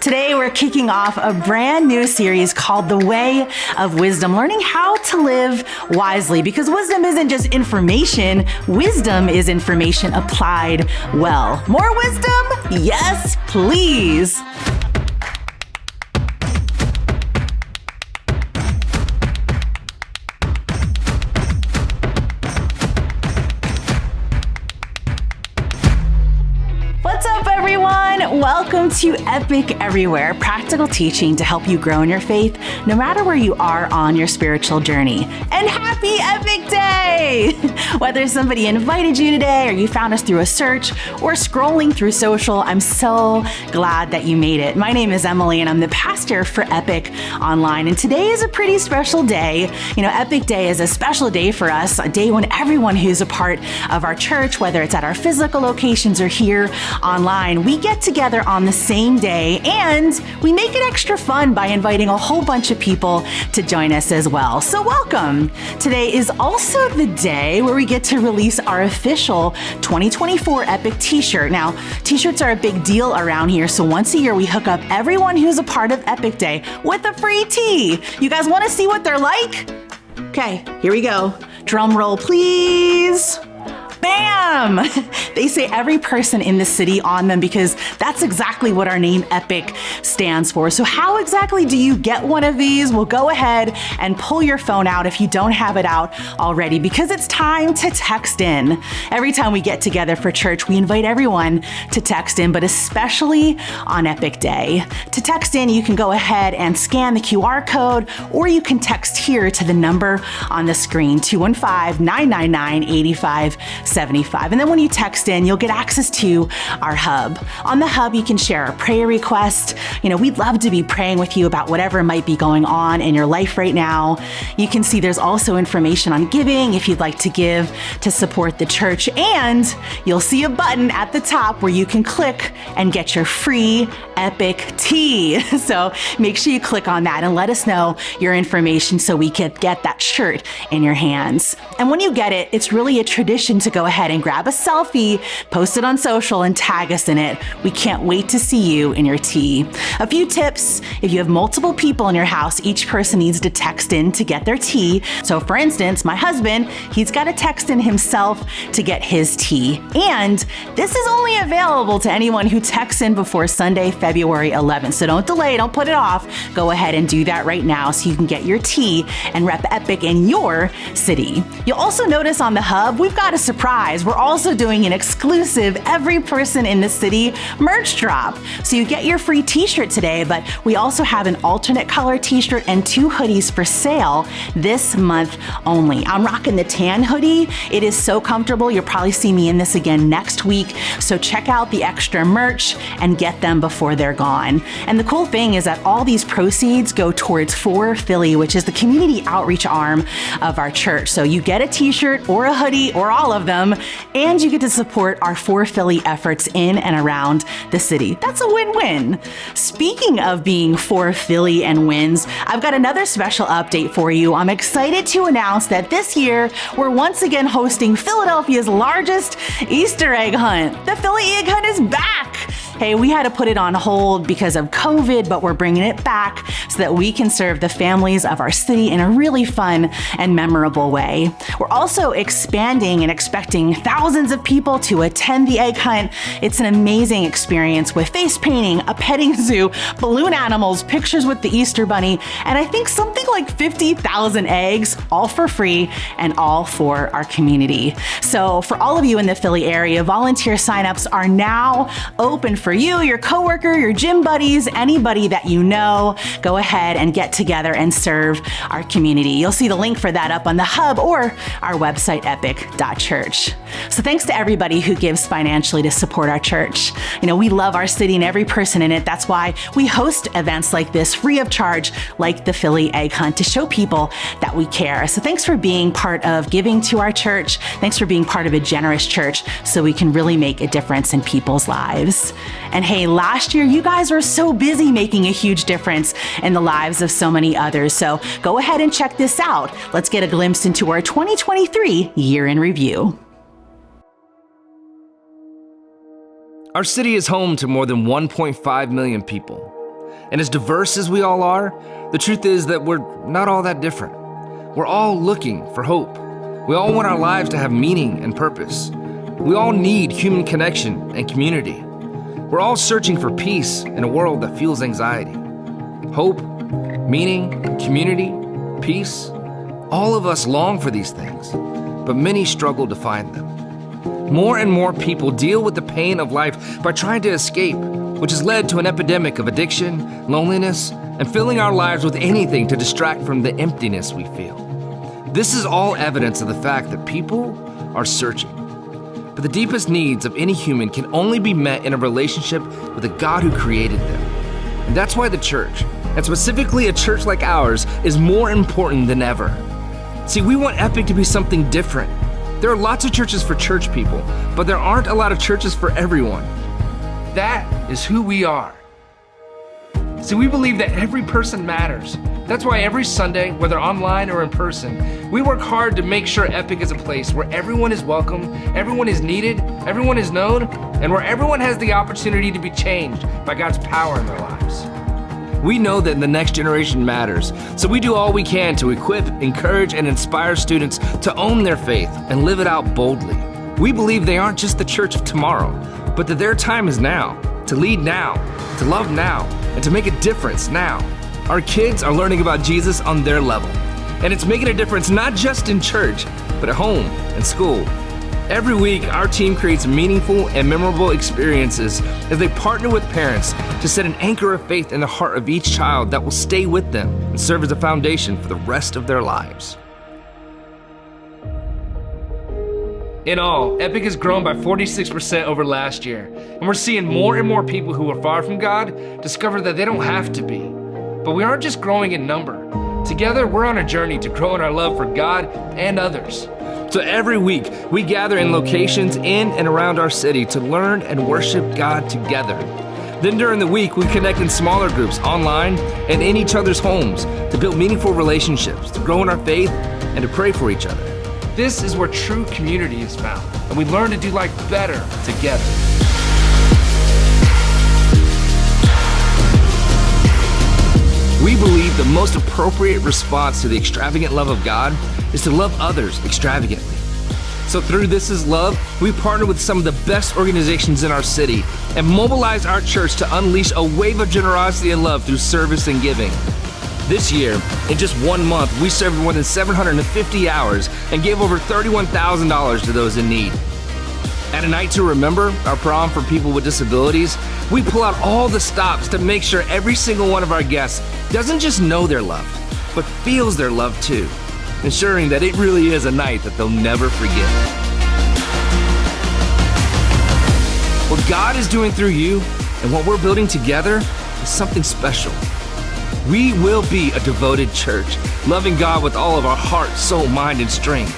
Today we're kicking off a brand new series called The Way of Wisdom, learning how to live wisely, because wisdom isn't just information. Wisdom is information applied well. More wisdom? Yes, please. What's up, everyone? Welcome to Epic Everywhere, practical teaching to help you grow in your faith, no matter where you are on your spiritual journey. And happy Epic Day! Whether somebody invited you today, or you found us through a search, or scrolling through social, I'm so glad that you made it. My name is Emily, and I'm the pastor for Epic Online. And today is a pretty special day. You know, Epic Day is a special day for us, a day when everyone who's a part of our church, whether it's at our physical locations or here online, we get together on the same day, and we make it extra fun by inviting a whole bunch of people to join us as well. So welcome. Today is also the day where we get to release our official 2024 Epic t-shirt. Now, t-shirts are a big deal around here, so once a year we hook up everyone who's a part of Epic Day with a free tee. You guys want to see what they're like? Okay, here we go. Drum roll, please. Bam! They say every person in the city on them because that's exactly what our name Epic stands for. So how exactly do you get one of these? Well, go ahead and pull your phone out if you don't have it out already, because it's time to text in. Every time we get together for church, we invite everyone to text in, but especially on Epic Day. To text in, you can go ahead and scan the QR code, or you can text here to the number on the screen, 215-999-8575. And then when you text in, you'll get access to our hub. On the hub, you can share a prayer request. You know, we'd love to be praying with you about whatever might be going on in your life right now. You can see there's also information on giving if you'd like to give to support the church. And you'll see a button at the top where you can click and get your free Epic tee. So make sure you click on that and let us know your information so we can get that shirt in your hands. And when you get it, it's really a tradition to go ahead and grab a selfie, post it on social, and tag us in it. We can't wait to see you in your tee. A few tips: if you have multiple people in your house, each person needs to text in to get their tee. So for instance, my husband, he's got to text in himself to get his tee. And this is only available to anyone who texts in before Sunday, February 11th. So don't delay, don't put it off. Go ahead and do that right now so you can get your tee and rep Epic in your city. You'll also notice on the hub, we've got a surprise. We're also doing an exclusive every person in the city merch drop. So you get your free t-shirt today, but we also have an alternate color t-shirt and 2 hoodies for sale this month only. I'm rocking the tan hoodie. It is so comfortable. You'll probably see me in this again next week. So check out the extra merch and get them before they're gone. And the cool thing is that all these proceeds go towards For Philly, which is the community outreach arm of our church. So you get a t-shirt or a hoodie or all of them, and you get to support our For Philly efforts in and around the city. That's a win-win. Speaking of being For Philly and wins, I've got another special update for you. I'm excited to announce that this year, we're once again hosting Philadelphia's largest Easter egg hunt. The Philly Egg Hunt is back. Hey, we had to put it on hold because of COVID, but we're bringing it back so that we can serve the families of our city in a really fun and memorable way. We're also expanding and expecting thousands of people to attend the egg hunt. It's an amazing experience with face painting, a petting zoo, balloon animals, pictures with the Easter Bunny, and I think something like 50,000 eggs, all for free and all for our community. So for all of you in the Philly area, volunteer signups are now open for you, your coworker, your gym buddies, anybody that you know. Go ahead and get together and serve our community. You'll see the link for that up on the hub or our website, epic.church. So thanks to everybody who gives financially to support our church. You know, we love our city and every person in it. That's why we host events like this free of charge, like the Philly Egg Hunt, to show people that we care. So thanks for being part of giving to our church. Thanks for being part of a generous church so we can really make a difference in people's lives. And hey, last year, you guys were so busy making a huge difference in the lives of so many others. So go ahead and check this out. Let's get a glimpse into our 2023 year in review. Our city is home to more than 1.5 million people. And as diverse as we all are, the truth is that we're not all that different. We're all looking for hope. We all want our lives to have meaning and purpose. We all need human connection and community. We're all searching for peace in a world that feels anxiety. Hope, meaning, community, peace. All of us long for these things, but many struggle to find them. More and more people deal with the pain of life by trying to escape, which has led to an epidemic of addiction, loneliness, and filling our lives with anything to distract from the emptiness we feel. This is all evidence of the fact that people are searching. But the deepest needs of any human can only be met in a relationship with the God who created them. And that's why the church, and specifically a church like ours, is more important than ever. See, we want Epic to be something different. There are lots of churches for church people, but there aren't a lot of churches for everyone. That is who we are. See, we believe that every person matters. That's why every Sunday, whether online or in person, we work hard to make sure Epic is a place where everyone is welcome, everyone is needed, everyone is known, and where everyone has the opportunity to be changed by God's power in their lives. We know that the next generation matters, so we do all we can to equip, encourage, and inspire students to own their faith and live it out boldly. We believe they aren't just the church of tomorrow, but that their time is now, to lead now, to love now, and to make a difference now. Our kids are learning about Jesus on their level, and it's making a difference not just in church, but at home and school. Every week, our team creates meaningful and memorable experiences as they partner with parents to set an anchor of faith in the heart of each child that will stay with them and serve as a foundation for the rest of their lives. In all, Epic has grown by 46% over last year, and we're seeing more and more people who are far from God discover that they don't have to be. But we aren't just growing in number. Together, we're on a journey to grow in our love for God and others. So every week, we gather in locations in and around our city to learn and worship God together. Then during the week, we connect in smaller groups online and in each other's homes to build meaningful relationships, to grow in our faith, and to pray for each other. This is where true community is found, and we learn to do life better together. We believe the most appropriate response to the extravagant love of God is to love others extravagantly. So through This Is Love, we partner with some of the best organizations in our city and mobilize our church to unleash a wave of generosity and love through service and giving. This year, in just 1 month, we served more than 750 hours and gave over $31,000 to those in need. At A Night to Remember, our prom for people with disabilities, we pull out all the stops to make sure every single one of our guests doesn't just know they're loved, but feels they're loved too, ensuring that it really is a night that they'll never forget. What God is doing through you and what we're building together is something special. We will be a devoted church, loving God with all of our heart, soul, mind, and strength.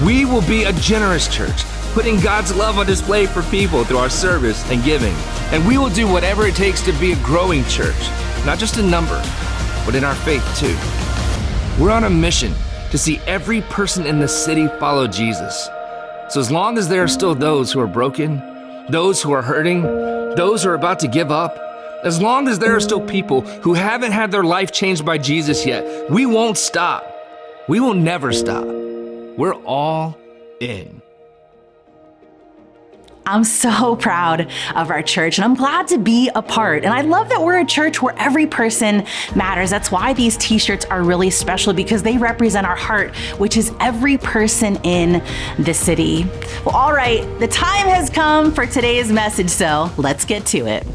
We will be a generous church, putting God's love on display for people through our service and giving. And we will do whatever it takes to be a growing church, not just in number, but in our faith too. We're on a mission to see every person in the city follow Jesus. So as long as there are still those who are broken, those who are hurting, those who are about to give up, as long as there are still people who haven't had their life changed by Jesus yet, we won't stop. We will never stop. We're all in. I'm so proud of our church, and I'm glad to be a part. And I love that we're a church where every person matters. That's why these t-shirts are really special, because they represent our heart, which is every person in the city. Well, all right, the time has come for today's message, so let's get to it.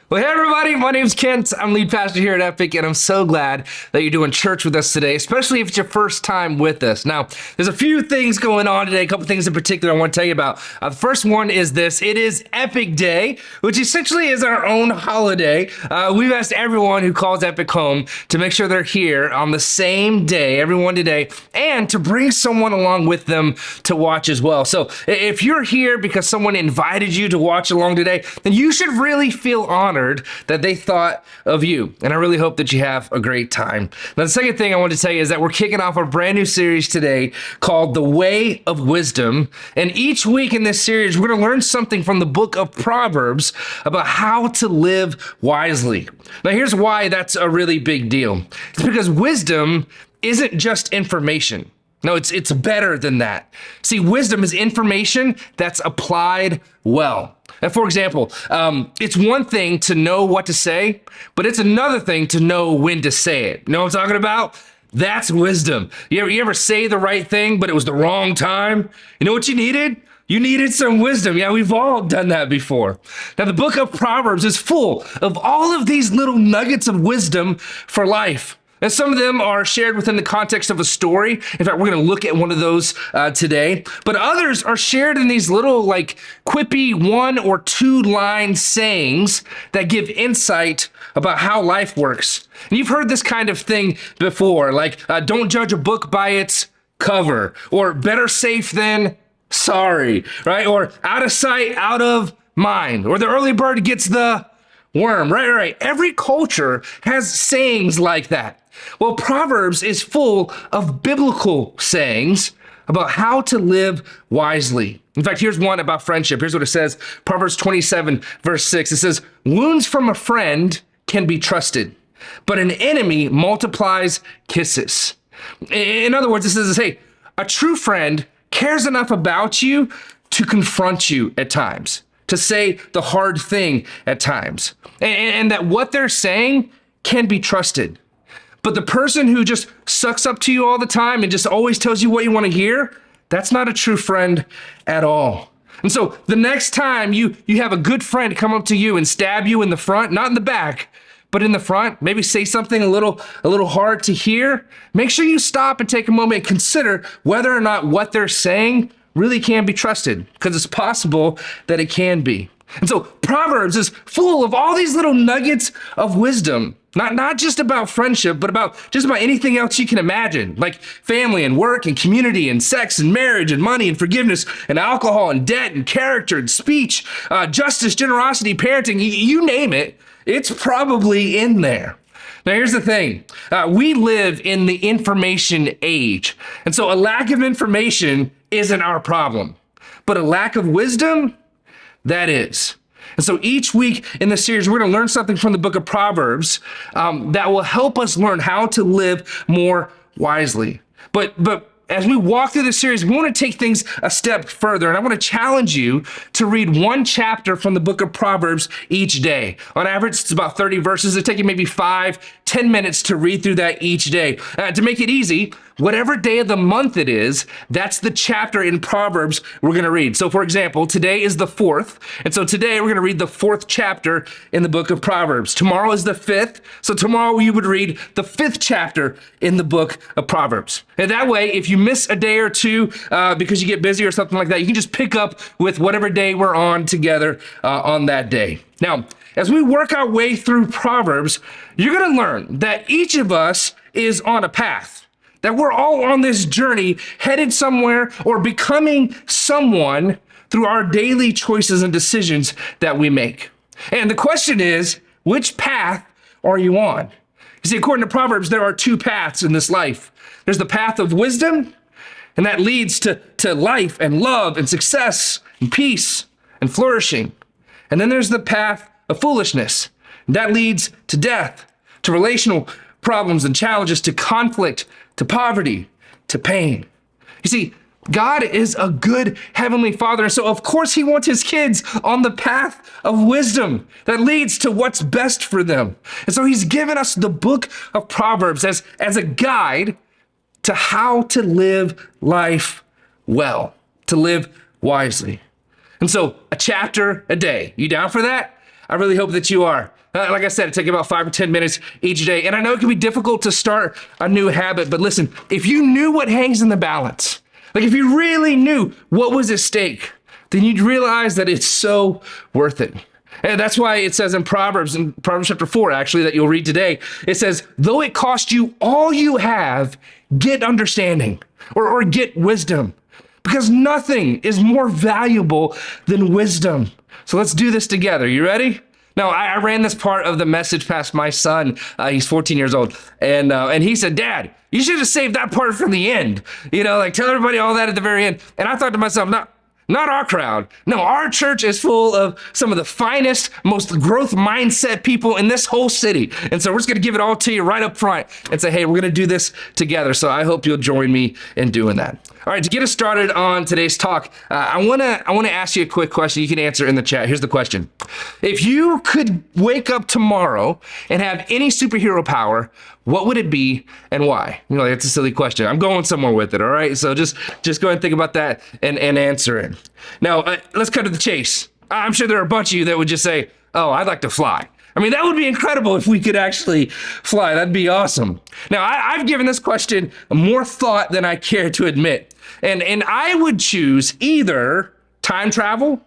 Well, hey everybody, my name's Kent. I'm lead pastor here at Epic, and I'm so glad that you're doing church with us today, especially if it's your first time with us. Now, there's a few things going on today, a couple things in particular I want to tell you about. The first one is this. It is Epic Day, which essentially is our own holiday. We've asked everyone who calls Epic home to make sure they're here on the same day, everyone today, and to bring someone along with them to watch as well. So if you're here because someone invited you to watch along today, then you should really feel honored that they thought of you. And I really hope that you have a great time. Now, the second thing I want to tell you is that we're kicking off a brand new series today called The Way of Wisdom. And each week in this series, we're going to learn something from the book of Proverbs about how to live wisely. Now, here's why that's a really big deal. It's because wisdom isn't just information. No, it's better than that. See, wisdom is information that's applied well. And for example, it's one thing to know what to say, but it's another thing to know when to say it. You know what I'm talking about? That's wisdom. You ever say the right thing, but it was the wrong time? You know what you needed? You needed some wisdom. Yeah, we've all done that before. Now, the book of Proverbs is full of all of these little nuggets of wisdom for life. And some of them are shared within the context of a story. In fact, we're going to look at one of those today. But others are shared in these little quippy 1 or 2 line sayings that give insight about how life works. And you've heard this kind of thing before, don't judge a book by its cover, or better safe than sorry, right? Or out of sight, out of mind, or the early bird gets the worm, right. Every culture has sayings like that. Well, Proverbs is full of biblical sayings about how to live wisely. In fact, here's one about friendship. Here's what it says. Proverbs 27, verse 6. It says, wounds from a friend can be trusted, but an enemy multiplies kisses. In other words, it says, hey, a true friend cares enough about you to confront you at times, to say the hard thing at times, and that what they're saying can be trusted. But the person who just sucks up to you all the time and just always tells you what you want to hear, that's not a true friend at all. And so the next time you have a good friend come up to you and stab you in the front, not in the back, but in the front, maybe say something a little hard to hear, make sure you stop and take a moment and consider whether or not what they're saying really can be trusted, because it's possible that it can be. And so Proverbs is full of all these little nuggets of wisdom, not just about friendship, but about just about anything else you can imagine, like family and work and community and sex and marriage and money and forgiveness and alcohol and debt and character and speech, justice, generosity, parenting, you name it, it's probably in there. Now, here's the thing. We live in the information age. And so a lack of information isn't our problem, but a lack of wisdom, that is. And so each week in this series, we're going to learn something from the book of Proverbs that will help us learn how to live more wisely. But as we walk through this series, we want to take things a step further. And I want to challenge you to read one chapter from the book of Proverbs each day. On average, it's about 30 verses. It'll take you maybe 5-10 minutes to read through that each day. To make it easy, whatever day of the month it is, that's the chapter in Proverbs we're going to read. So for example, today is the 4th. And so today we're going to read the 4th chapter in the book of Proverbs. Tomorrow is the 5th. So tomorrow you would read the 5th chapter in the book of Proverbs. And that way, if you miss a day or two because you get busy or something like that, you can just pick up with whatever day we're on together on that day. Now, as we work our way through Proverbs, you're going to learn that each of us is on a path, that we're all on this journey headed somewhere or becoming someone through our daily choices and decisions that we make. And the question is, which path are you on? You see, according to Proverbs, there are 2 paths in this life. There's the path of wisdom, and that leads to life and love and success and peace and flourishing. And then there's the path of foolishness. And that leads to death, to relational problems and challenges, to conflict, to poverty, to pain. You see, God is a good heavenly Father, and so of course he wants his kids on the path of wisdom that leads to what's best for them. And so he's given us the book of Proverbs as a guide to how to live life well, to live wisely. And so a chapter a day. You down for that? I really hope that you are. Like I said, it takes about 5 or 10 minutes each day. And I know it can be difficult to start a new habit, but listen, if you knew what hangs in the balance, like if you really knew what was at stake, then you'd realize that it's so worth it. And that's why it says in Proverbs chapter 4, actually, that you'll read today, it says, though it cost you all you have, get understanding or get wisdom, because nothing is more valuable than wisdom. So let's do this together. You ready? Now, I ran this part of the message past my son. He's 14 years old. And he said, Dad, you should have saved that part from the end. Like tell everybody all that at the very end. And I thought to myself, not our crowd. No, our church is full of some of the finest, most growth mindset people in this whole city. And so we're just going to give it all to you right up front and say, hey, we're going to do this together. So I hope you'll join me in doing that. All right, to get us started on today's talk, I want to ask you a quick question. You can answer in the chat. Here's the question. If you could wake up tomorrow and have any superhero power, what would it be and why? It's a silly question. I'm going somewhere with it, all right? So just go ahead and think about that and answer it. Now, let's cut to the chase. I'm sure there are a bunch of you that would just say, oh, I'd like to fly. I mean, that would be incredible if we could actually fly. That'd be awesome. Now, I've given this question more thought than I care to admit. And I would choose either time travel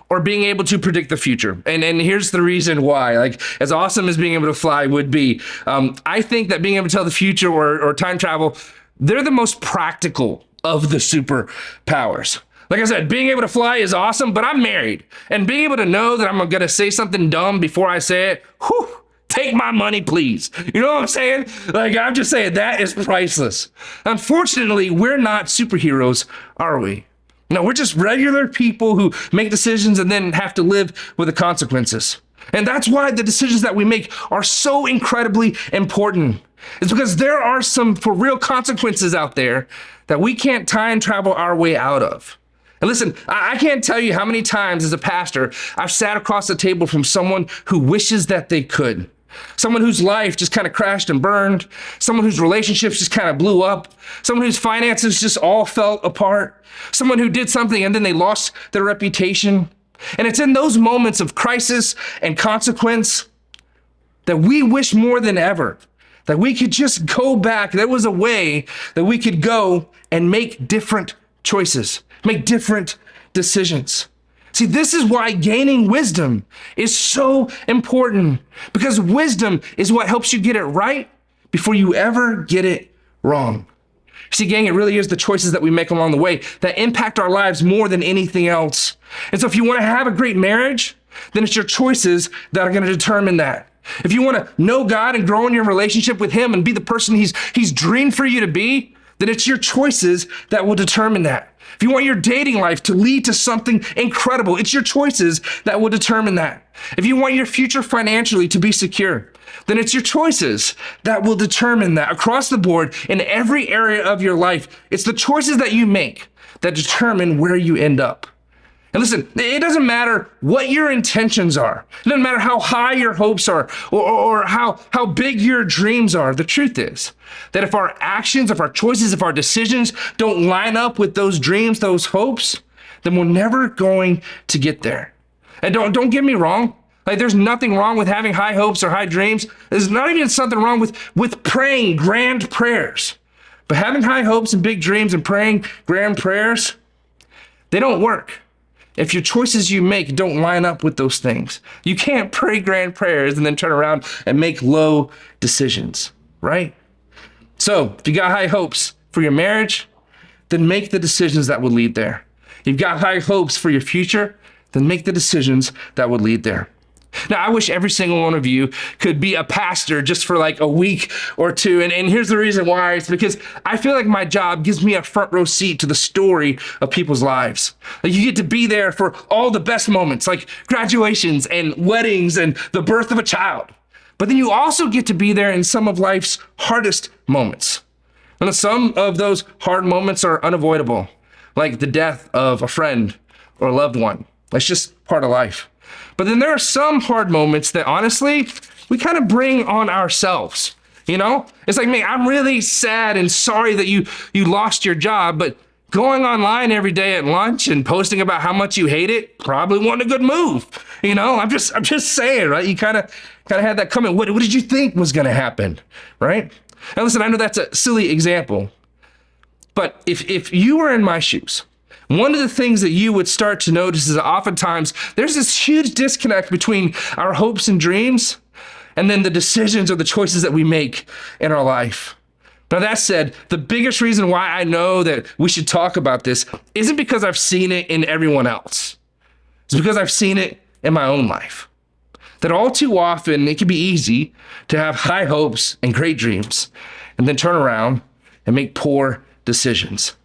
or being able to predict the future. And here's the reason why. Like, as awesome as being able to fly would be, I think that being able to tell the future or time travel, they're the most practical of the superpowers. Like I said, being able to fly is awesome, but I'm married. And being able to know that I'm going to say something dumb before I say it, whew, take my money, please. You know what I'm saying? Like, I'm just saying that is priceless. Unfortunately, we're not superheroes, are we? No, we're just regular people who make decisions and then have to live with the consequences. And that's why the decisions that we make are so incredibly important. It's because there are some for real consequences out there that we can't time travel our way out of. And listen, I can't tell you how many times as a pastor I've sat across the table from someone who wishes that they could. Someone whose life just kind of crashed and burned. Someone whose relationships just kind of blew up. Someone whose finances just all fell apart. Someone who did something and then they lost their reputation. And it's in those moments of crisis and consequence that we wish more than ever that we could just go back. There was a way that we could go and make different choices, make different decisions. See, this is why gaining wisdom is so important, because wisdom is what helps you get it right before you ever get it wrong. See, gang, it really is the choices that we make along the way that impact our lives more than anything else. And so if you want to have a great marriage, then it's your choices that are going to determine that. If you want to know God and grow in your relationship with Him and be the person He's dreamed for you to be, then it's your choices that will determine that. If you want your dating life to lead to something incredible, it's your choices that will determine that. If you want your future financially to be secure, then it's your choices that will determine that. Across the board, in every area of your life, it's the choices that you make that determine where you end up. And listen, it doesn't matter what your intentions are. It doesn't matter how high your hopes are or how big your dreams are. The truth is that if our actions, if our choices, if our decisions don't line up with those dreams, those hopes, then we're never going to get there. And don't get me wrong. Like, there's nothing wrong with having high hopes or high dreams. There's not even something wrong with praying grand prayers. But having high hopes and big dreams and praying grand prayers, they don't work if your choices you make don't line up with those things. You can't pray grand prayers and then turn around and make low decisions, right? So if you got high hopes for your marriage, then make the decisions that will lead there. You've got high hopes for your future, then make the decisions that will lead there. Now, I wish every single one of you could be a pastor just for like a week or two. And here's the reason why. It's because I feel like my job gives me a front row seat to the story of people's lives. Like, you get to be there for all the best moments, like graduations and weddings and the birth of a child. But then you also get to be there in some of life's hardest moments. And some of those hard moments are unavoidable, like the death of a friend or a loved one. That's just part of life. But then there are some hard moments that honestly, we kind of bring on ourselves, you know? It's like, man, I'm really sad and sorry that you lost your job, but Going online every day at lunch and posting about how much you hate it probably wasn't a good move. I'm just saying, right? You kind of had that coming. What did you think was going to happen, right? Now listen, I know that's a silly example, but if you were in my shoes, one of the things that you would start to notice is that oftentimes there's this huge disconnect between our hopes and dreams and then the decisions or the choices that we make in our life. Now, that said, the biggest reason why I know that we should talk about this isn't because I've seen it in everyone else. It's because I've seen it in my own life. That all too often, it can be easy to have high hopes and great dreams and then turn around and make poor decisions.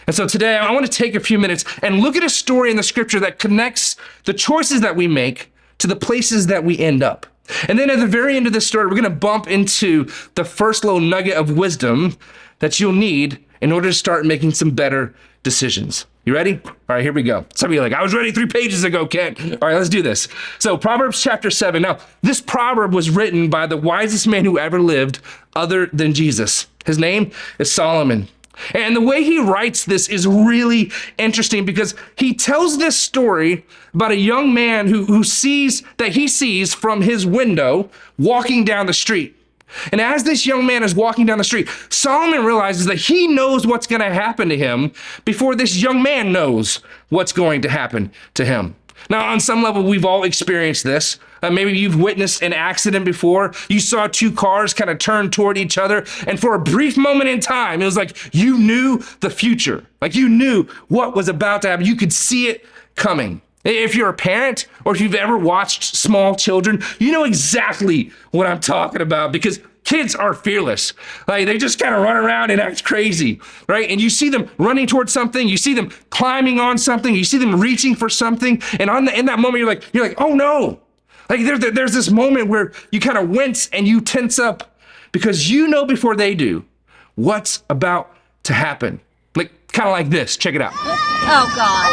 And so today, I want to take a few minutes and look at a story in the scripture that connects the choices that we make to the places that we end up. And then at the very end of this story, we're going to bump into the first little nugget of wisdom that you'll need in order to start making some better decisions. You ready? All right, here we go. Some of you are like, I was ready 3 pages ago, Kent. All right, let's do this. So Proverbs chapter 7. Now, this proverb was written by the wisest man who ever lived other than Jesus. His name is Solomon. And the way he writes this is really interesting because he tells this story about a young man who sees from his window walking down the street. And as this young man is walking down the street, Solomon realizes that he knows what's going to happen to him before this young man knows what's going to happen to him. Now, on some level, we've all experienced this. Maybe you've witnessed an accident before. You saw two cars kind of turn toward each other. And for a brief moment in time, it was like you knew the future. Like you knew what was about to happen. You could see it coming. If you're a parent or if you've ever watched small children, you know exactly what I'm talking about because kids are fearless. Like they just kind of run around and act crazy, right? And you see them running towards something, you see them climbing on something, you see them reaching for something, and in that moment you're like, oh no! Like there's this moment where you kind of wince and you tense up because you know before they do what's about to happen. Like kind of like this. Check it out. Oh God,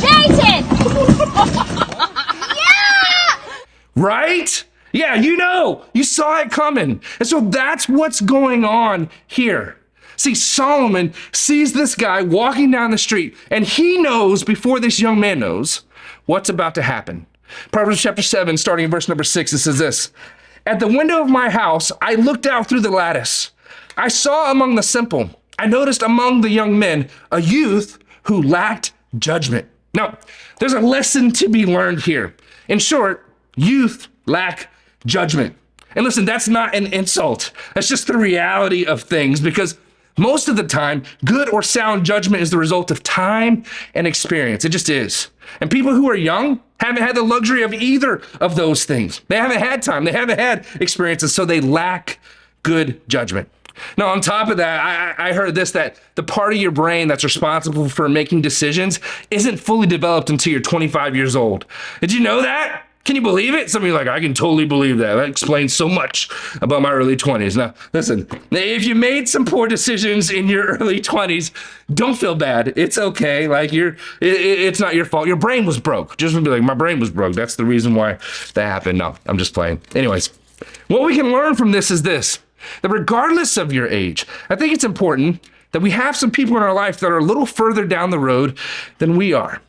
Jason! Yeah! Right? Yeah, you saw it coming. And so that's what's going on here. See, Solomon sees this guy walking down the street, and he knows before this young man knows what's about to happen. Proverbs chapter 7, starting in verse number 6, it says this: At the window of my house, I looked out through the lattice. I saw among the simple, I noticed among the young men, a youth who lacked judgment. Now, there's a lesson to be learned here. In short, youth lack judgment. And listen, that's not an insult. That's just the reality of things because most of the time, good or sound judgment is the result of time and experience. It just is. And people who are young haven't had the luxury of either of those things. They haven't had time. They haven't had experiences, so they lack good judgment. Now, on top of that, I heard this, that the part of your brain that's responsible for making decisions isn't fully developed until you're 25 years old. Did you know that? Can you believe it? Some of you are like, I can totally believe that. That explains so much about my early 20s. Now, listen, if you made some poor decisions in your early 20s, don't feel bad. It's okay. Like it's not your fault. Your brain was broke. Just be like, my brain was broke. That's the reason why that happened. No, I'm just playing. Anyways, what we can learn from this is this, that regardless of your age, I think it's important that we have some people in our life that are a little further down the road than we are.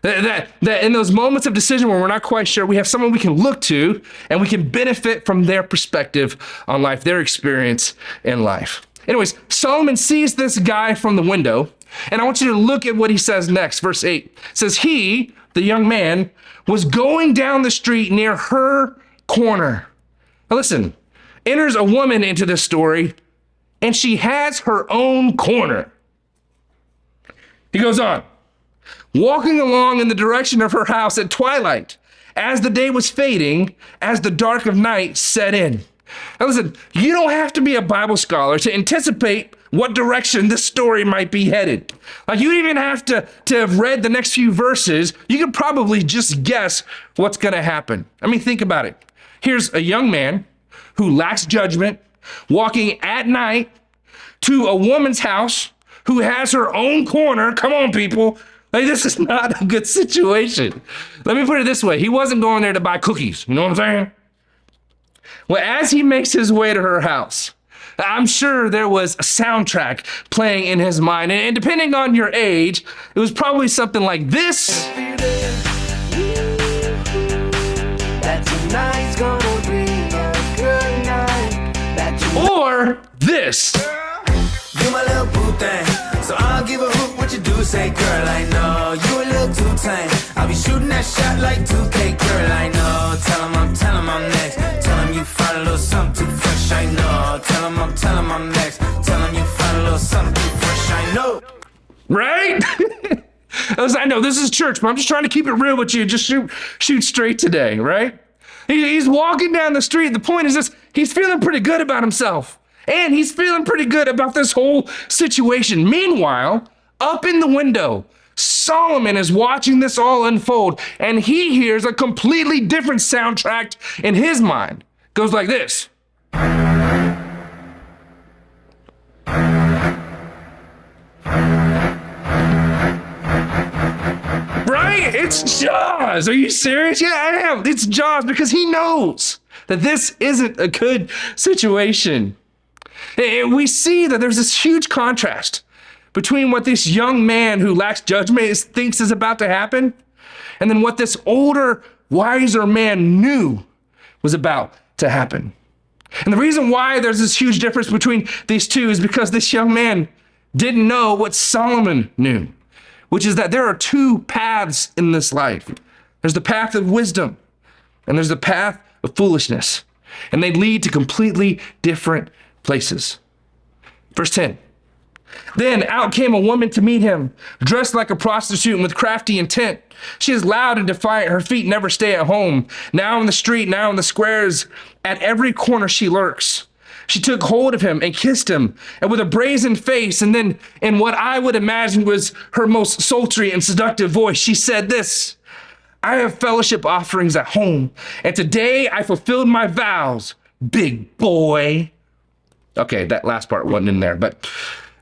That in those moments of decision where we're not quite sure, we have someone we can look to and we can benefit from their perspective on life, their experience in life. Anyways, Solomon sees this guy from the window, and I want you to look at what he says next. Verse 8 says, he, the young man, was going down the street near her corner. Now listen, enters a woman into this story, and she has her own corner. He goes on. Walking along in the direction of her house at twilight, as the day was fading, as the dark of night set in. Now listen, you don't have to be a Bible scholar to anticipate what direction this story might be headed. Like you don't even have to have read the next few verses. You could probably just guess what's going to happen. I mean, think about it. Here's a young man who lacks judgment, walking at night to a woman's house who has her own corner. Come on, people. Like, this is not a good situation. Let me put it this way. He wasn't going there to buy cookies. You know what I'm saying? Well, as he makes his way to her house, I'm sure there was a soundtrack playing in his mind. And depending on your age, it was probably something like this. That tonight's gonna be a good night. Or this. You my little boo thing, so I'll give a hoot what you do. Say, girl, I know you a little too tame. I'll be shooting that shot like 2K, girl, I know. Tell him I'm next. Tell him you find a little something too fresh, I know. Tell him I'm next. Tell him you find a little something too fresh, I know. Right? I know this is church, but I'm just trying to keep it real with you. Just shoot straight today, right? He's walking down the street. The point is this: he's feeling pretty good about himself. And he's feeling pretty good about this whole situation. Meanwhile, up in the window, Solomon is watching this all unfold, and he hears a completely different soundtrack in his mind. It goes like this. Right? It's Jaws. Are you serious? Yeah, I am. It's Jaws because he knows that this isn't a good situation. And we see that there's this huge contrast between what this young man who lacks judgment thinks is about to happen, and then what this older, wiser man knew was about to happen. And the reason why there's this huge difference between these two is because this young man didn't know what Solomon knew, which is that there are two paths in this life. There's the path of wisdom, and there's the path of foolishness, and they lead to completely different places. Verse 10. Then out came a woman to meet him, dressed like a prostitute and with crafty intent. She is loud and defiant. Her feet never stay at home. Now in the street, now in the squares, at every corner she lurks. She took hold of him and kissed him, and with a brazen face, and then in what I would imagine was her most sultry and seductive voice, she said this: I have fellowship offerings at home, and today I fulfilled my vows, big boy. Okay, that last part wasn't in there, but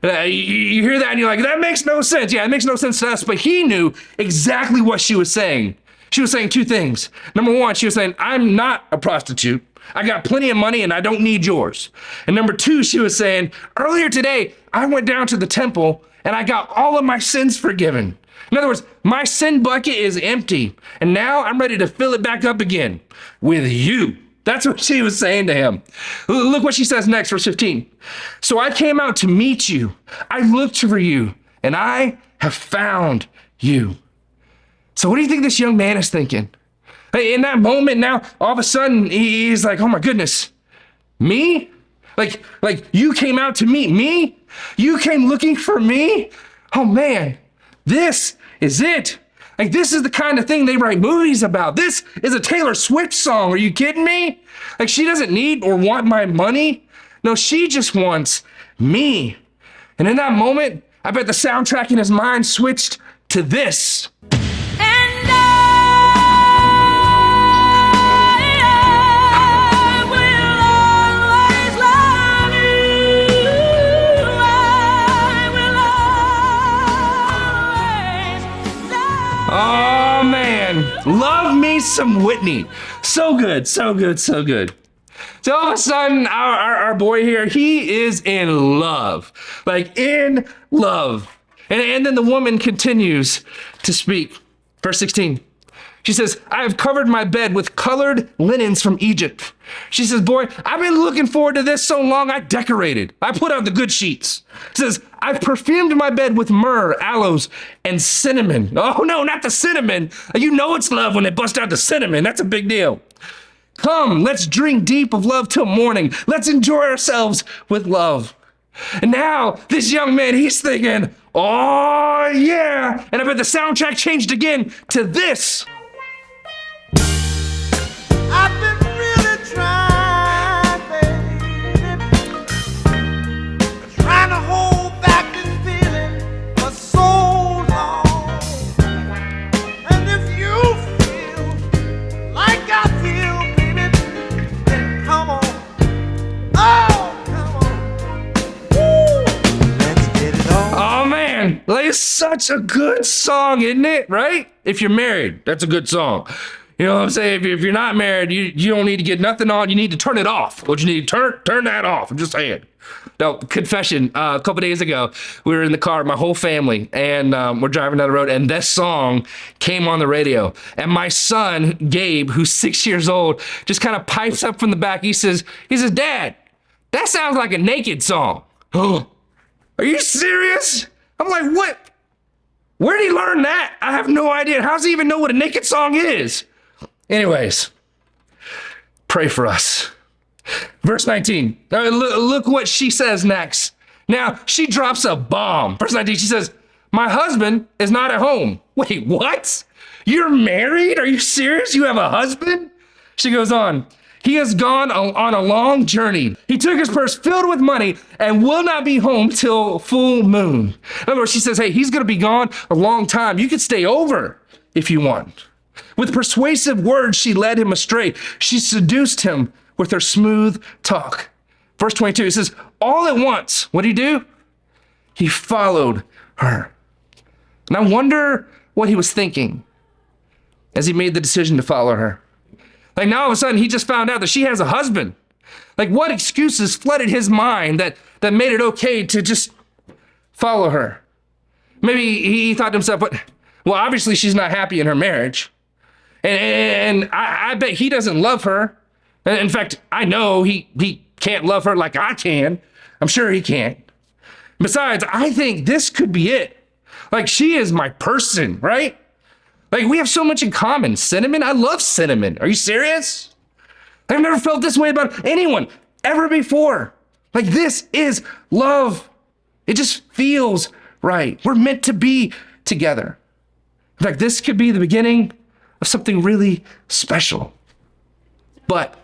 you hear that and you're like, that makes no sense. Yeah, it makes no sense to us, but he knew exactly what she was saying. She was saying two things. Number one, she was saying, I'm not a prostitute. I got plenty of money and I don't need yours. And number two, she was saying, earlier today, I went down to the temple and I got all of my sins forgiven. In other words, my sin bucket is empty, and now I'm ready to fill it back up again with you. That's what she was saying to him. Look what she says next, verse 15. So I came out to meet you. I looked for you, and I have found you. So what do you think this young man is thinking? In that moment now, all of a sudden, he's like, oh my goodness, me? Like you came out to meet me? You came looking for me? Oh man, this is it. Like, this is the kind of thing they write movies about. This is a Taylor Swift song. Are you kidding me? Like, she doesn't need or want my money. No, she just wants me. And in that moment, I bet the soundtrack in his mind switched to this. And I will always love you. I will always love you. Oh, man. Love me some Whitney. So good, so good, so good. So all of a sudden, our boy here, he is in love. Like, in love. And then the woman continues to speak. Verse 16. She says, I have covered my bed with colored linens from Egypt. She says, boy, I've been looking forward to this so long, I decorated. I put out the good sheets. She says, I've perfumed my bed with myrrh, aloes, and cinnamon. Oh, no, not the cinnamon. You know it's love when they bust out the cinnamon. That's a big deal. Come, let's drink deep of love till morning. Let's enjoy ourselves with love. And now, this young man, he's thinking, oh, yeah. And I bet the soundtrack changed again to this. I've been really trying, baby, trying to hold back this feeling for so long. And if you feel like I feel, baby, then come on. Oh, come on. Woo. Let's get it on. Oh, man. Like, it's such a good song, isn't it? Right? If you're married, that's a good song. You know what I'm saying? If you're not married, you don't need to get nothing on. You need to turn it off. What you need to turn that off. I'm just saying. No, confession. A couple days ago, we were in the car, my whole family, and we're driving down the road, and this song came on the radio. And my son, Gabe, who's 6 years old, just kind of pipes up from the back. He says, Dad, that sounds like a Naked song. Oh, are you serious? I'm like, what? Where did he learn that? I have no idea. How does he even know what a Naked song is? Anyways, pray for us. Verse 19. Look what she says next. Now, she drops a bomb. Verse 19, she says, my husband is not at home. Wait, what? You're married? Are you serious? You have a husband? She goes on. He has gone on a long journey. He took his purse filled with money and will not be home till full moon. In other words, she says, hey, he's going to be gone a long time. You could stay over if you want. With persuasive words, she led him astray. She seduced him with her smooth talk. Verse 22, it says, all at once, what did he do? He followed her. And I wonder what he was thinking as he made the decision to follow her. Like now all of a sudden, he just found out that she has a husband. Like what excuses flooded his mind that made it okay to just follow her? Maybe he thought to himself, well, obviously she's not happy in her marriage. And I bet he doesn't love her. In fact, I know he can't love her like I can. I'm sure he can't. Besides, I think this could be it. Like she is my person, right? Like we have so much in common. Cinnamon, I love cinnamon. Are you serious? I've never felt this way about anyone ever before. Like this is love. It just feels right. We're meant to be together. In fact, this could be the beginning of something really special. But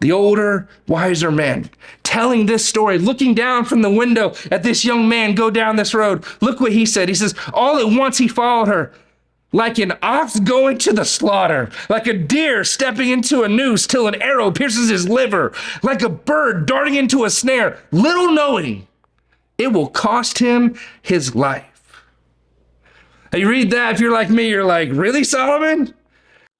the older, wiser man telling this story, looking down from the window at this young man go down this road, look what he said. He says, all at once he followed her, like an ox going to the slaughter, like a deer stepping into a noose till an arrow pierces his liver, like a bird darting into a snare, little knowing it will cost him his life. Now you read that, if you're like me, you're like, really, Solomon?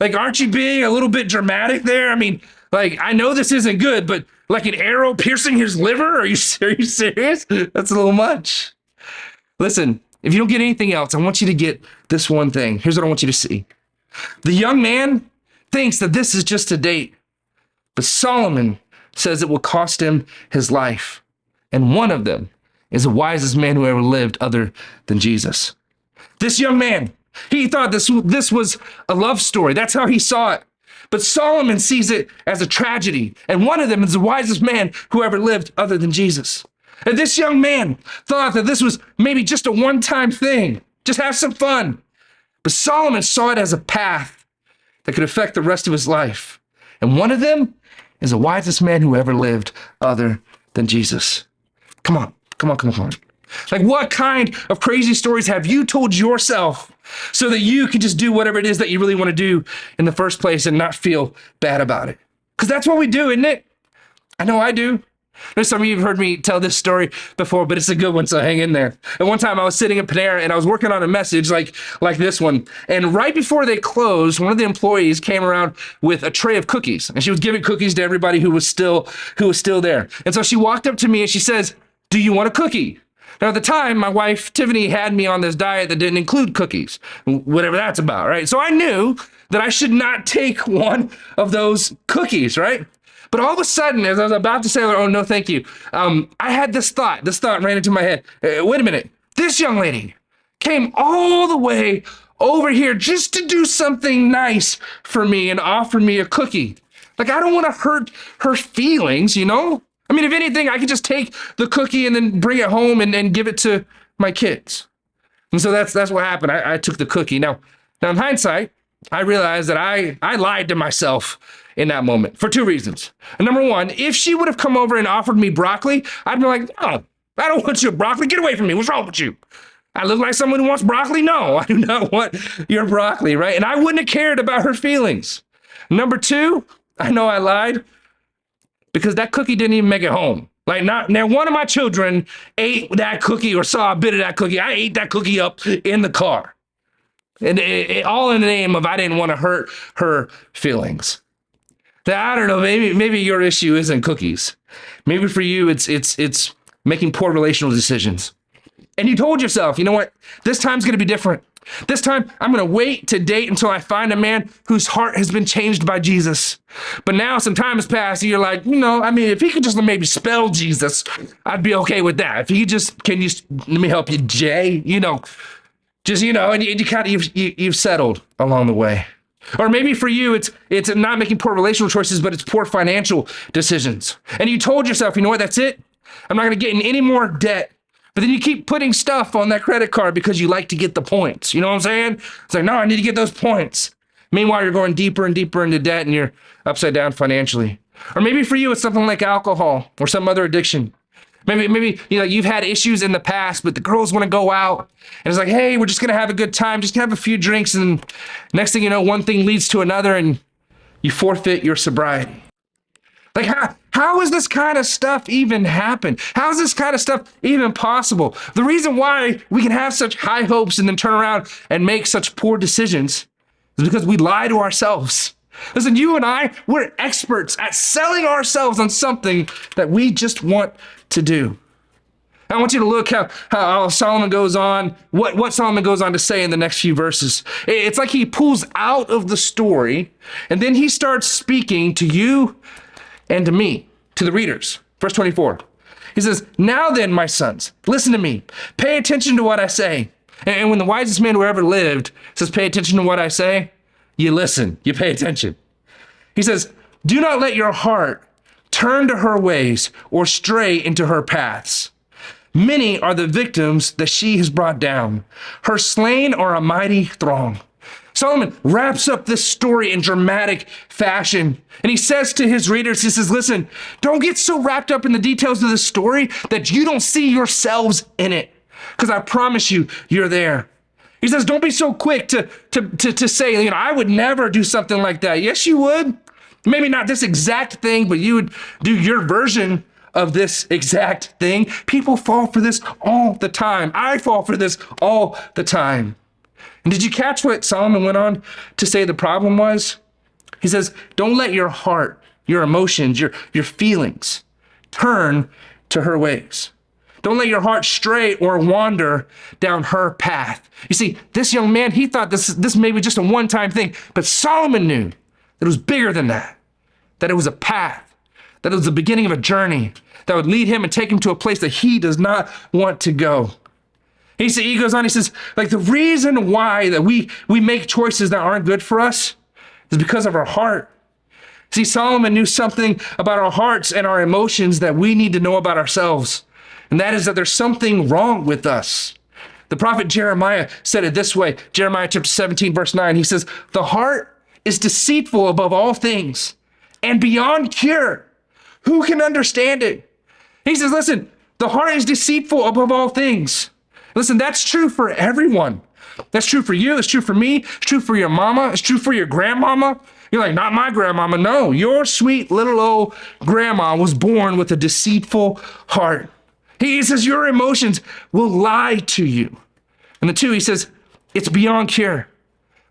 Like, aren't you being a little bit dramatic there? I mean, like, I know this isn't good, but like an arrow piercing his liver? Are you serious? That's a little much. Listen, if you don't get anything else, I want you to get this one thing. Here's what I want you to see. The young man thinks that this is just a date, but Solomon says it will cost him his life. And one of them is the wisest man who ever lived other than Jesus. This young man, he thought this was a love story. That's how he saw it. But Solomon sees it as a tragedy. And one of them is the wisest man who ever lived other than Jesus. And this young man thought that this was maybe just a one-time thing. Just have some fun. But Solomon saw it as a path that could affect the rest of his life. And one of them is the wisest man who ever lived other than Jesus. Come on. Like what kind of crazy stories have you told yourself so that you can just do whatever it is that you really want to do in the first place and not feel bad about it? Because that's what we do, isn't it? I know I do. There's some of you have heard me tell this story before, but it's a good one, so hang in there. And one time I was sitting at Panera and I was working on a message like this one. And right before they closed, one of the employees came around with a tray of cookies. And she was giving cookies to everybody who was still there. And so she walked up to me and she says, "Do you want a cookie?" Now, at the time, my wife, Tiffany, had me on this diet that didn't include cookies, whatever that's about, right? So I knew that I should not take one of those cookies, right? But all of a sudden, as I was about to say, oh, no, thank you, I had this thought ran into my head. Wait a minute. This young lady came all the way over here just to do something nice for me and offer me a cookie. Like, I don't want to hurt her feelings, you know? I mean, if anything, I could just take the cookie and then bring it home and give it to my kids. And so that's what happened. I took the cookie. Now in hindsight, I realized that I lied to myself in that moment for two reasons. And number one, if she would have come over and offered me broccoli, I'd be like, "Oh, I don't want your broccoli. Get away from me. What's wrong with you? I look like someone who wants broccoli? No, I do not want your broccoli," right? And I wouldn't have cared about her feelings. Number two, I know I lied because that cookie didn't even make it home. Like, now one of my children ate that cookie or saw a bit of that cookie. I ate that cookie up in the car. And all in the name of I didn't want to hurt her feelings. I don't know, maybe your issue isn't cookies. Maybe for you, it's making poor relational decisions. And you told yourself, you know what? This time's going to be different. This time, I'm going to wait to date until I find a man whose heart has been changed by Jesus. But now some time has passed, and you're like, if he could just maybe spell Jesus, I'd be okay with that. If he just, let me help you, Jay? And you've settled along the way. Or maybe for you, it's not making poor relational choices, but it's poor financial decisions. And you told yourself, you know what, that's it. I'm not going to get in any more debt. But then you keep putting stuff on that credit card because you like to get the points. You know what I'm saying? It's like, no, I need to get those points. Meanwhile, you're going deeper and deeper into debt and you're upside down financially. Or maybe for you, it's something like alcohol or some other addiction. Maybe you've had issues in the past, but the girls want to go out and it's like, hey, we're just going to have a good time. Just have a few drinks. And next thing you know, one thing leads to another and you forfeit your sobriety. Like, how is this kind of stuff even happen? How is this kind of stuff even possible? The reason why we can have such high hopes and then turn around and make such poor decisions is because we lie to ourselves. Listen, you and I, we're experts at selling ourselves on something that we just want to do. I want you to look how Solomon goes on, what Solomon goes on to say in the next few verses. It's like he pulls out of the story and then he starts speaking to you and to me, to the readers. Verse 24. He says, now then, my sons, listen to me. Pay attention to what I say. And when the wisest man who ever lived says, pay attention to what I say, you listen, you pay attention. He says, do not let your heart turn to her ways or stray into her paths. Many are the victims that she has brought down. Her slain are a mighty throng. Solomon wraps up this story in dramatic fashion. And he says to his readers, he says, listen, don't get so wrapped up in the details of the story that you don't see yourselves in it. Because I promise you, you're there. He says, don't be so quick to say, I would never do something like that. Yes, you would. Maybe not this exact thing, but you would do your version of this exact thing. People fall for this all the time. I fall for this all the time. And did you catch what Solomon went on to say the problem was? He says, don't let your heart, your emotions, your feelings turn to her ways. Don't let your heart stray or wander down her path. You see, this young man, he thought this may be just a one-time thing, but Solomon knew that it was bigger than that it was a path, that it was the beginning of a journey that would lead him and take him to a place that he does not want to go. He goes on, he says, like the reason why that we make choices that aren't good for us is because of our heart. See, Solomon knew something about our hearts and our emotions that we need to know about ourselves. And that is that there's something wrong with us. The prophet Jeremiah said it this way, Jeremiah chapter 17, verse 9. He says, the heart is deceitful above all things and beyond cure. Who can understand it? He says, listen, the heart is deceitful above all things. Listen, that's true for everyone. That's true for you. It's true for me. It's true for your mama. It's true for your grandmama. You're like, not my grandmama. No, your sweet little old grandma was born with a deceitful heart. He says your emotions will lie to you. And the two, he says, it's beyond cure.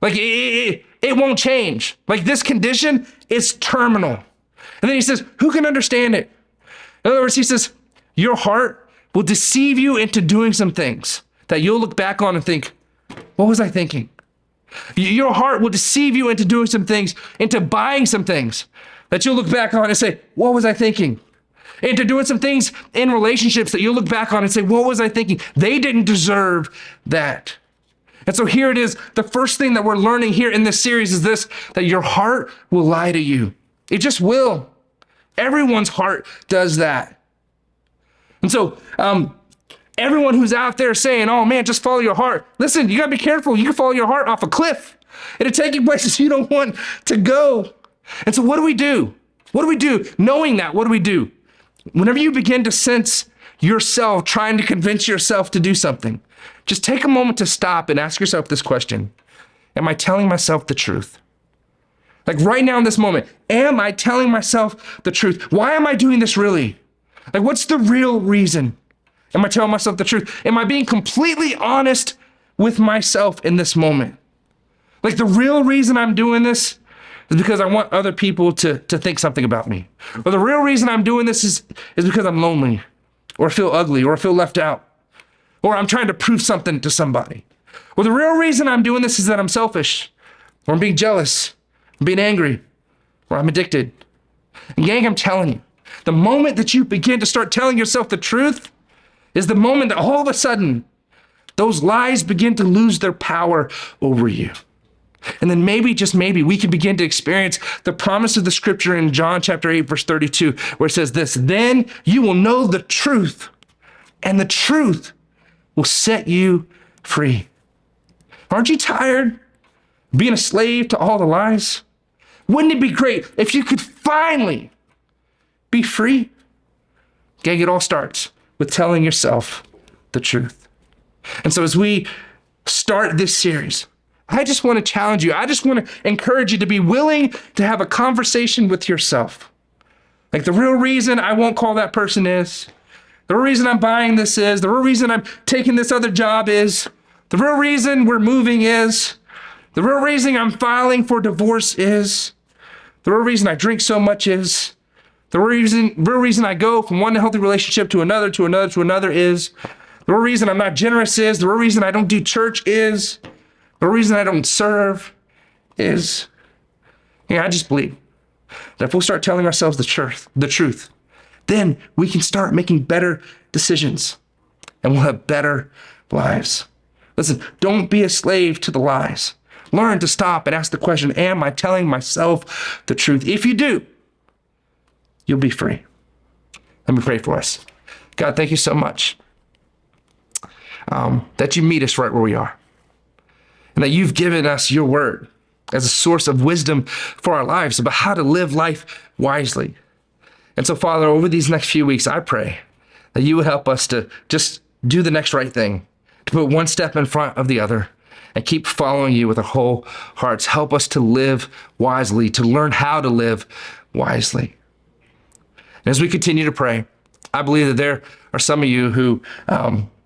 Like it won't change. Like this condition is terminal. And then he says, who can understand it? In other words, he says, your heart will deceive you into doing some things that you'll look back on and think, what was I thinking? Your heart will deceive you into doing some things, into buying some things that you'll look back on and say, what was I thinking? Into doing some things in relationships that you'll look back on and say, what was I thinking? They didn't deserve that. And so here it is. The first thing that we're learning here in this series is this, that your heart will lie to you. It just will. Everyone's heart does that. And so everyone who's out there saying, oh man, just follow your heart. Listen, you gotta be careful. You can follow your heart off a cliff. It'll take you places you don't want to go. And so what do we do? What do we do? Knowing that, what do we do? Whenever you begin to sense yourself trying to convince yourself to do something, just take a moment to stop and ask yourself this question. Am I telling myself the truth? Like right now in this moment, am I telling myself the truth? Why am I doing this really? Like, what's the real reason? Am I telling myself the truth? Am I being completely honest with myself in this moment? Like the real reason I'm doing this is because I want other people to think something about me. Or the real reason I'm doing this is because I'm lonely, or feel ugly, or feel left out, or I'm trying to prove something to somebody. Or the real reason I'm doing this is that I'm selfish, or I'm being jealous, I'm being angry, or I'm addicted. And gang, I'm telling you, the moment that you begin to start telling yourself the truth is the moment that all of a sudden those lies begin to lose their power over you. And then maybe, just maybe, we can begin to experience the promise of the scripture in John chapter 8, verse 32, where it says this, then you will know the truth, and the truth will set you free. Aren't you tired of being a slave to all the lies? Wouldn't it be great if you could finally be free? Gang, it all starts with telling yourself the truth. And so as we start this series, I just want to challenge you. I just want to encourage you to be willing to have a conversation with yourself. Like the real reason I won't call that person is, the real reason I'm buying this is, the real reason I'm taking this other job is, the real reason we're moving is, the real reason I'm filing for divorce is, the real reason I drink so much is, the real reason I go from one healthy relationship to another is, the real reason I'm not generous is, the real reason I don't do church is, the reason I don't serve is, I just believe that if we'll start telling ourselves the truth, then we can start making better decisions and we'll have better lives. Listen, don't be a slave to the lies. Learn to stop and ask the question, am I telling myself the truth? If you do, you'll be free. Let me pray for us. God, thank you so much that you meet us right where we are, and that you've given us your word as a source of wisdom for our lives about how to live life wisely. And so, Father, over these next few weeks, I pray that you would help us to just do the next right thing, to put one step in front of the other, and keep following you with our whole hearts. Help us to live wisely, to learn how to live wisely. And as we continue to pray, I believe that there are some of you who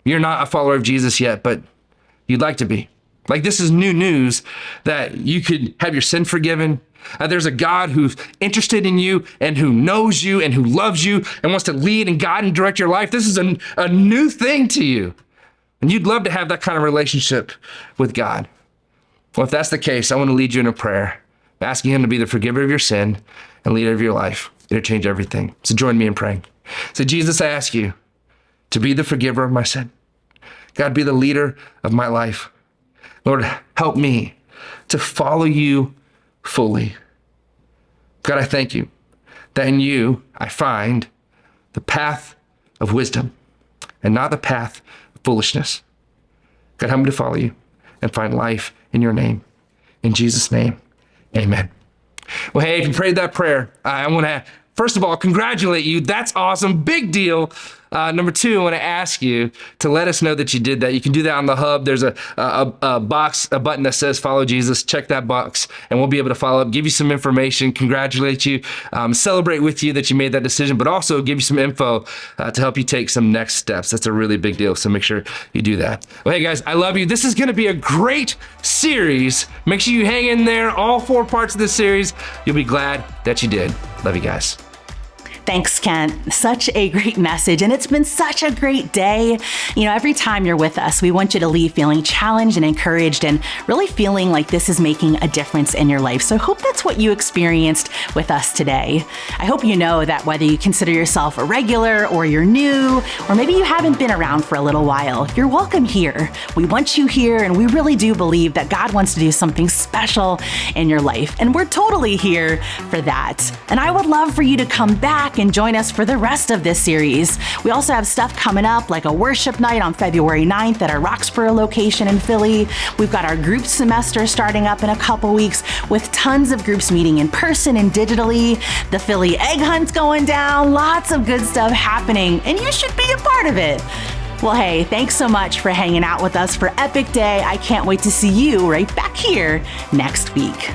you're not a follower of Jesus yet, but you'd like to be. Like this is new news that you could have your sin forgiven. There's a God who's interested in you and who knows you and who loves you and wants to lead and guide and direct your life. This is a new thing to you. And you'd love to have that kind of relationship with God. Well, if that's the case, I want to lead you in a prayer, asking him to be the forgiver of your sin and leader of your life. It'll change everything. So join me in praying. So Jesus, I ask you to be the forgiver of my sin. God, be the leader of my life. Lord, help me to follow you fully. God, I thank you that in you I find the path of wisdom and not the path of foolishness. God, help me to follow you and find life in your name. In Jesus' name, amen. Well, hey, if you prayed that prayer, I want to, first of all, congratulate you. That's awesome. Big deal. Number two, I want to ask you to let us know that you did that. You can do that on the hub. There's a button that says follow Jesus. Check that box and we'll be able to follow up, give you some information, congratulate you, celebrate with you that you made that decision, but also give you some info to help you take some next steps. That's a really big deal. So make sure you do that. Well, hey guys, I love you. This is going to be a great series. Make sure you hang in there. All 4 parts of this series. You'll be glad that you did. Love you guys. Thanks, Kent. Such a great message, and it's been such a great day. You know, every time you're with us, we want you to leave feeling challenged and encouraged and really feeling like this is making a difference in your life. So I hope that's what you experienced with us today. I hope you know that whether you consider yourself a regular or you're new, or maybe you haven't been around for a little while, you're welcome here. We want you here, and we really do believe that God wants to do something special in your life, and we're totally here for that. And I would love for you to come back and join us for the rest of this series. We also have stuff coming up like a worship night on February 9th at our Roxborough location in Philly. We've got our group semester starting up in a couple weeks with tons of groups meeting in person and digitally. The Philly egg hunt's going down. Lots of good stuff happening, and you should be a part of it. Well, hey, thanks so much for hanging out with us for Epic Day. I can't wait to see you right back here next week.